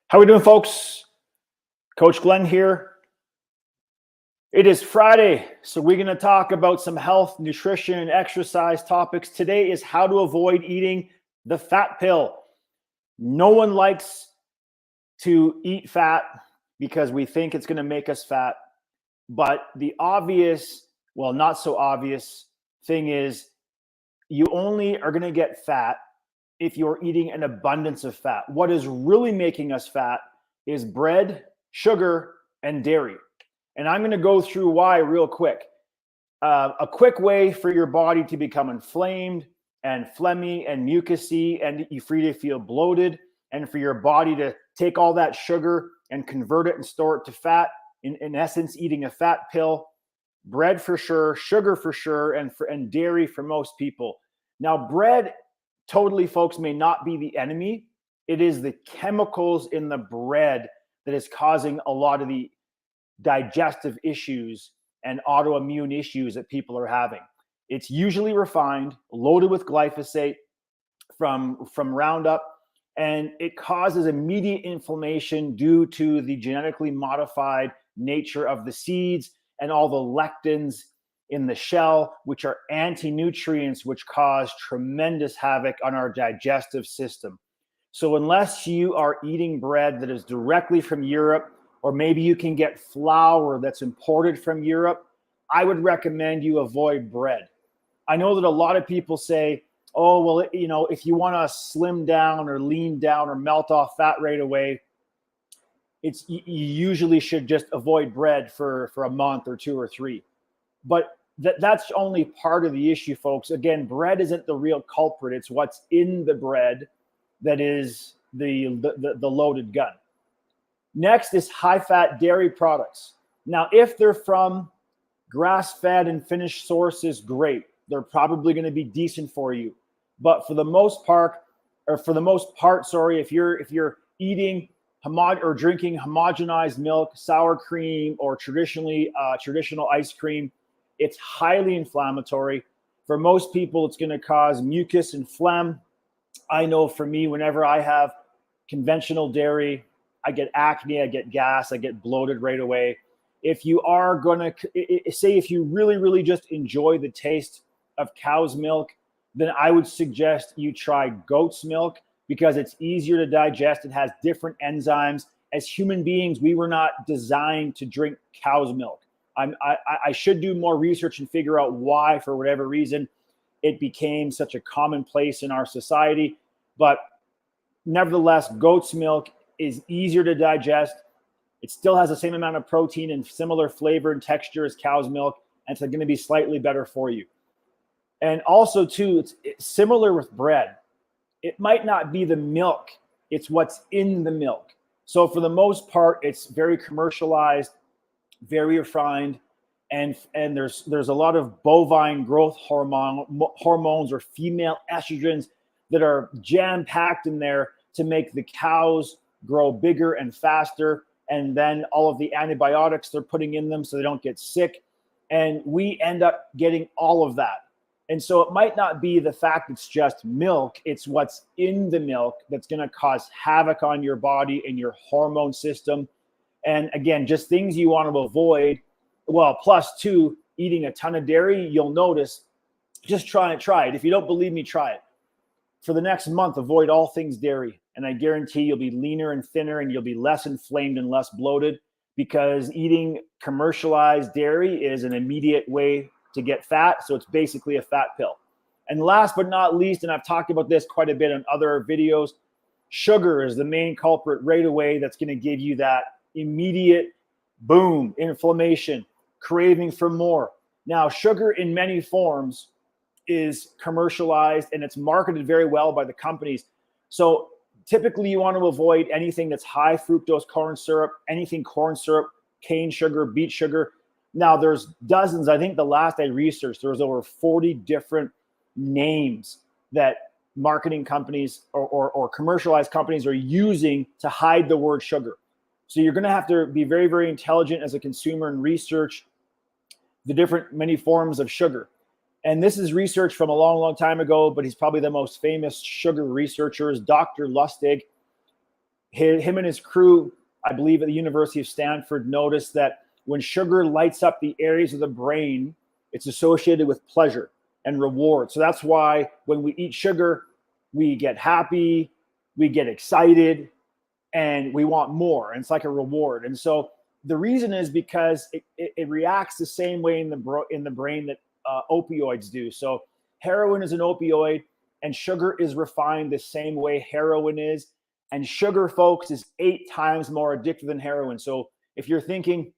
How we doing, folks? Coach Glenn here. It is Friday, so we're going to talk about some health, nutrition, and exercise topics. Today is how to avoid eating the fat pill. No one likes to eat fat because we think it's going to make us fat. But the obvious, well, not so obvious thing is you only are going to get fat if you're eating an abundance of fat. What is really making us fat is bread, sugar, and dairy. And I'm going to go through why real quick. A quick way for your body to become inflamed and phlegmy and mucousy and you free to feel bloated, and for your body to take all that sugar and convert it and store it to fat. In essence, eating a fat pill. Bread for sure, sugar for sure, and dairy for most people. Now, bread, totally, folks, may not be the enemy. It is the chemicals in the bread that is causing a lot of the digestive issues and autoimmune issues that people are having. It's usually refined, loaded with glyphosate from Roundup, and it causes immediate inflammation due to the genetically modified nature of the seeds and all the lectins in the shell, which are anti-nutrients, which cause tremendous havoc on our digestive system. So unless you are eating bread that is directly from Europe, or maybe you can get flour that's imported from Europe, I would recommend you avoid bread. I know that a lot of people say, oh, well, if you want to slim down or lean down or melt off fat right away, you usually should just avoid bread for a month or two or three. But that's only part of the issue, folks. Again, bread isn't the real culprit. It's what's in the bread that is the loaded gun. Next is high-fat dairy products. Now, if they're from grass-fed and finished sources, great. They're probably going to be decent for you. But for the most part, if you're eating or drinking homogenized milk, sour cream, or traditional ice cream, it's highly inflammatory. For most people, it's going to cause mucus and phlegm. I know for me, whenever I have conventional dairy, I get acne, I get gas, I get bloated right away. If you are going to, say if you really, really just enjoy the taste of cow's milk, then I would suggest you try goat's milk because it's easier to digest. It has different enzymes. As human beings, we were not designed to drink cow's milk. I should do more research and figure out why, for whatever reason, it became such a commonplace in our society. But nevertheless, goat's milk is easier to digest. It still has the same amount of protein and similar flavor and texture as cow's milk, and it's going to be slightly better for you. And also, too, it's similar with bread. It might not be the milk, it's what's in the milk. So for the most part, it's very commercialized, very refined, and there's a lot of bovine growth hormones or female estrogens that are jam-packed in there to make the cows grow bigger and faster, and then all of the antibiotics they're putting in them so they don't get sick, and we end up getting all of that. And so it might not be the fact it's just milk, it's what's in the milk that's going to cause havoc on your body and your hormone system. And again, just things you want to avoid. Well, plus two, eating a ton of dairy, you'll notice, just try it. If you don't believe me, try it. For the next month, avoid all things dairy. And I guarantee you'll be leaner and thinner and you'll be less inflamed and less bloated, because eating commercialized dairy is an immediate way to get fat. So it's basically a fat pill. And last but not least, and I've talked about this quite a bit in other videos, sugar is the main culprit right away. That's going to give you that immediate boom, inflammation, craving for more. Now, sugar in many forms is commercialized and it's marketed very well by the companies. So typically you want to avoid anything that's high fructose corn syrup, anything corn syrup, cane sugar, beet sugar. Now there's dozens. I think the last I researched, there was over 40 different names that marketing companies or commercialized companies are using to hide the word sugar. So you're going to have to be very, very intelligent as a consumer and research the different many forms of sugar. And this is research from a long, long time ago, but he's probably the most famous sugar researcher is Dr. Lustig. Him and his crew, I believe at the University of Stanford, noticed that when sugar lights up the areas of the brain, it's associated with pleasure and reward. So that's why when we eat sugar, we get happy, we get excited, and we want more. And it's like a reward. And so the reason is because it reacts the same way in the brain that opioids do. So heroin is an opioid, and sugar is refined the same way heroin is. And sugar, folks, is 8 times more addictive than heroin. So if you're thinking,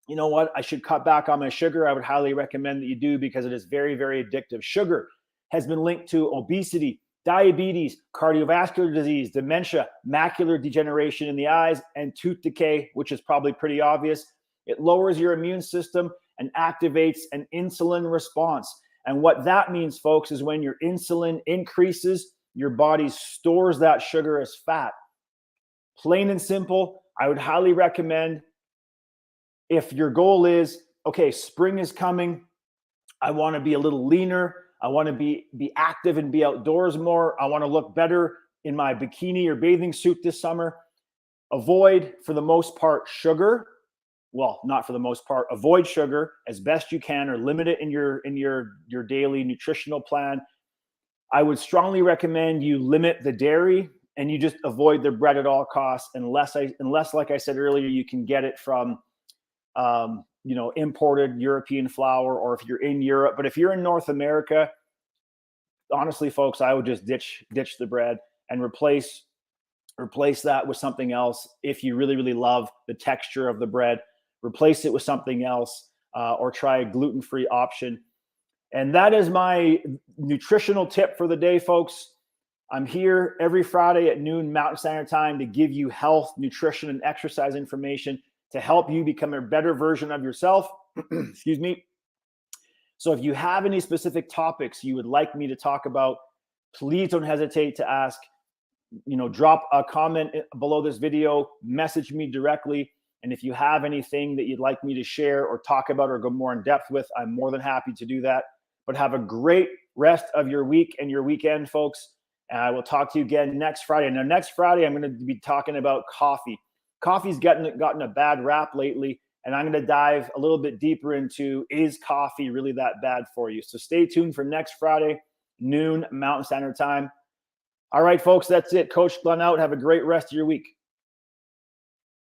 you know what, I should cut back on my sugar, I would highly recommend that you do, because it is very, very addictive. Sugar has been linked to obesity, diabetes, cardiovascular disease, dementia, macular degeneration in the eyes, and tooth decay, which is probably pretty obvious. It lowers your immune system and activates an insulin response. And what that means, folks, is when your insulin increases, your body stores that sugar as fat. Plain and simple, I would highly recommend, if your goal is, okay, spring is coming, I want to be a little leaner, I want to be active and be outdoors more, I want to look better in my bikini or bathing suit this summer, avoid, for the most part, sugar. Well, not for the most part, avoid sugar as best you can, or limit it in your daily nutritional plan. I would strongly recommend you limit the dairy, and you just avoid the bread at all costs, unless, like I said earlier, you can get it from imported European flour, or if you're in Europe. But if you're in North America, honestly, folks, I would just ditch the bread and replace that with something else. If you really, really love the texture of the bread, replace it with something else, or try a gluten-free option. And that is my nutritional tip for the day, folks. I'm here every Friday at noon Mountain Standard Time to give you health, nutrition, and exercise information to help you become a better version of yourself. Excuse me. So if you have any specific topics you would like me to talk about, please don't hesitate to ask. Drop a comment below this video, message me directly. And if you have anything that you'd like me to share or talk about or go more in depth with, I'm more than happy to do that. But have a great rest of your week and your weekend, folks. And I will talk to you again next Friday. Now, next Friday, I'm going to be talking about coffee. Coffee's gotten a bad rap lately, and I'm going to dive a little bit deeper into, is coffee really that bad for you? So stay tuned for next Friday, noon Mountain Standard Time. All right, folks, that's it. Coach Glenn out. Have a great rest of your week.